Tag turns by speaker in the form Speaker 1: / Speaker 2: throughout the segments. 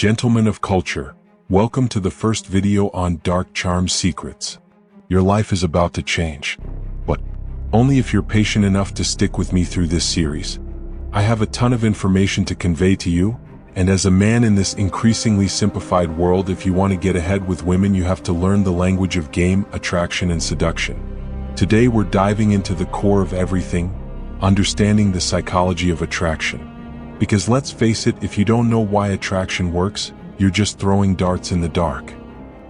Speaker 1: Gentlemen of culture, welcome to the first video on dark charm secrets. Your life is about to change, but only if you're patient enough to stick with me through this series. I have a ton of information to convey to you, and as a man in this increasingly simplified world, if you want to get ahead with women, you have to learn the language of game, attraction, and seduction. Today we're diving into the core of everything, understanding the psychology of attraction. Because let's face it, if you don't know why attraction works, you're just throwing darts in the dark.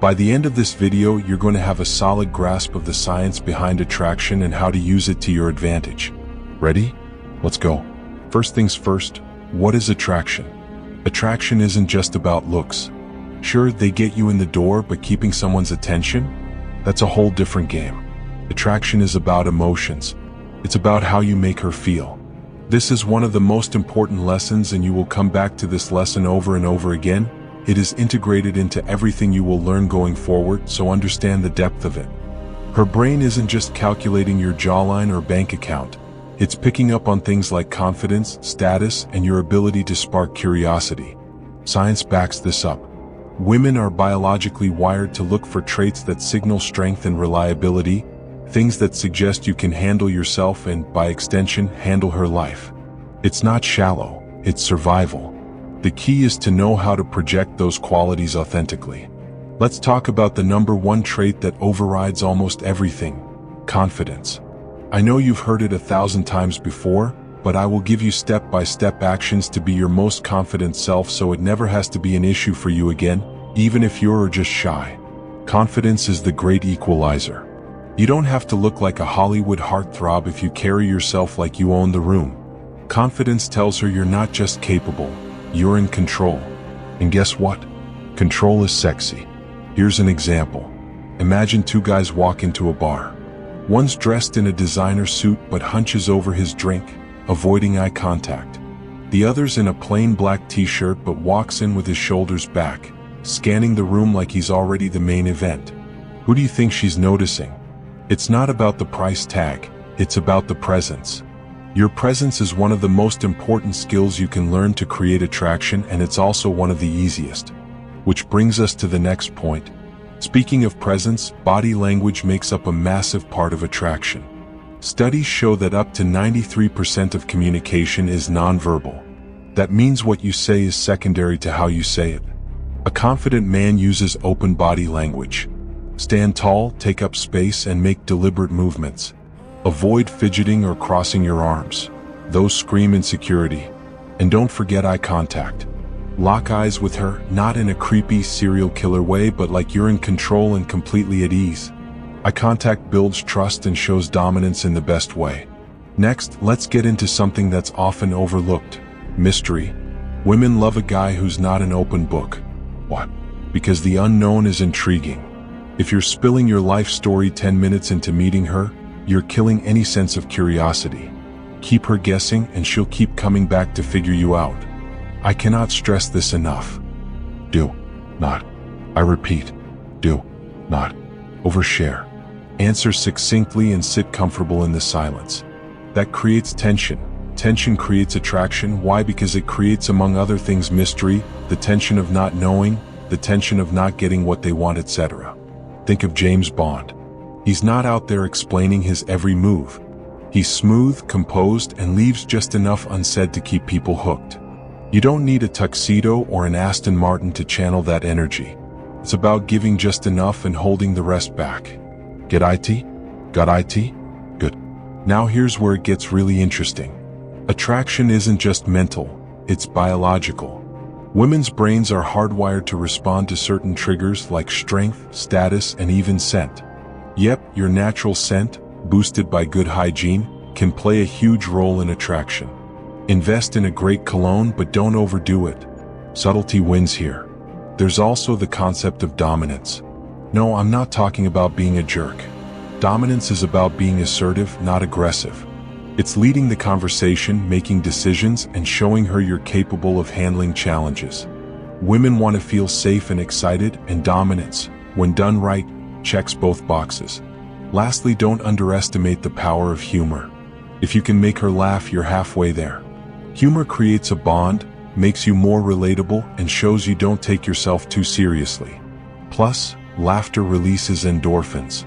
Speaker 1: By the end of this video, you're going to have a solid grasp of the science behind attraction and how to use it to your advantage. Ready? Let's go. First things first, what is attraction? Attraction isn't just about looks. Sure, they get you in the door, but keeping someone's attention? That's a whole different game. Attraction is about emotions. It's about how you make her feel. This is one of the most important lessons, and you will come back to this lesson over and over again. It is integrated into everything you will learn going forward, so understand the depth of it. Her brain isn't just calculating your jawline or bank account. It's picking up on things like confidence, status, and your ability to spark curiosity. Science backs this up. Women are biologically wired to look for traits that signal strength and reliability, things that suggest you can handle yourself and, by extension, handle her life. It's not shallow, it's survival. The key is to know how to project those qualities authentically. Let's talk about the number one trait that overrides almost everything: confidence. I know you've heard it 1,000 times before, but I will give you step-by-step actions to be your most confident self so it never has to be an issue for you again, even if you're just shy. Confidence is the great equalizer. You don't have to look like a Hollywood heartthrob if you carry yourself like you own the room. Confidence tells her you're not just capable, you're in control. And guess what? Control is sexy. Here's an example. Imagine two guys walk into a bar. One's dressed in a designer suit but hunches over his drink, avoiding eye contact. The other's in a plain black t-shirt but walks in with his shoulders back, scanning the room like he's already the main event. Who do you think she's noticing? It's not about the price tag, it's about the presence. Your presence is one of the most important skills you can learn to create attraction, and it's also one of the easiest. Which brings us to the next point. Speaking of presence, body language makes up a massive part of attraction. Studies show that up to 93% of communication is nonverbal. That means what you say is secondary to how you say it. A confident man uses open body language. Stand tall, take up space, and make deliberate movements. Avoid fidgeting or crossing your arms. Those scream insecurity. And don't forget eye contact. Lock eyes with her, not in a creepy serial killer way, but like you're in control and completely at ease. Eye contact builds trust and shows dominance in the best way. Next, let's get into something that's often overlooked: mystery. Women love a guy who's not an open book. What? Because the unknown is intriguing. If you're spilling your life story 10 minutes into meeting her, you're killing any sense of curiosity. Keep her guessing and she'll keep coming back to figure you out. I cannot stress this enough. Do not, I repeat, do not overshare. Answer succinctly and sit comfortable in the silence. That creates tension. Tension creates attraction. Why? Because it creates, among other things, mystery, the tension of not knowing, the tension of not getting what they want, etc. Think of James Bond. He's not out there explaining his every move. He's smooth, composed, and leaves just enough unsaid to keep people hooked. You don't need a tuxedo or an Aston Martin to channel that energy. It's about giving just enough and holding the rest back. Get IT? Got IT? Good. Now here's where it gets really interesting. Attraction isn't just mental, it's biological. Women's brains are hardwired to respond to certain triggers like strength, status, and even scent. Yep, your natural scent, boosted by good hygiene, can play a huge role in attraction. Invest in a great cologne, but don't overdo it. Subtlety wins here. There's also the concept of dominance. No, I'm not talking about being a jerk. Dominance is about being assertive, not aggressive. It's leading the conversation, making decisions, and showing her you're capable of handling challenges. Women want to feel safe and excited, and dominance, when done right, checks both boxes. Lastly, don't underestimate the power of humor. If you can make her laugh, you're halfway there. Humor creates a bond, makes you more relatable, and shows you don't take yourself too seriously. Plus, laughter releases endorphins.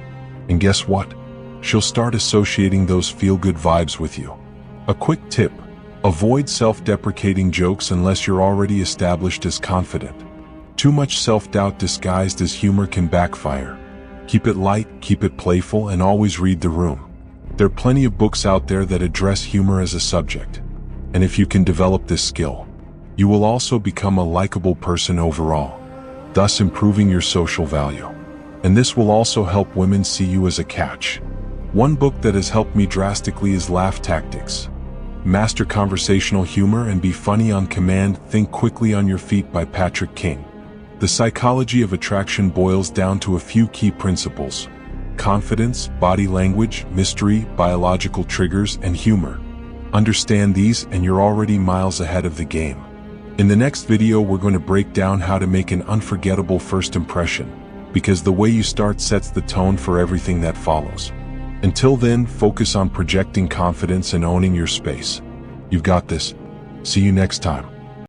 Speaker 1: And guess what? She'll start associating those feel-good vibes with you. A quick tip: avoid self-deprecating jokes unless you're already established as confident. Too much self-doubt disguised as humor can backfire. Keep it light, keep it playful, and always read the room. There are plenty of books out there that address humor as a subject. And if you can develop this skill, you will also become a likable person overall, thus improving your social value. And this will also help women see you as a catch. One book that has helped me drastically is Laugh Tactics. Master conversational humor and be funny on command. Think quickly on your feet by Patrick King. The psychology of attraction boils down to a few key principles: confidence, body language, mystery, biological triggers, and humor. Understand these and you're already miles ahead of the game. In the next video, we're going to break down how to make an unforgettable first impression, because the way you start sets the tone for everything that follows. Until then, focus on projecting confidence and owning your space. You've got this. See you next time.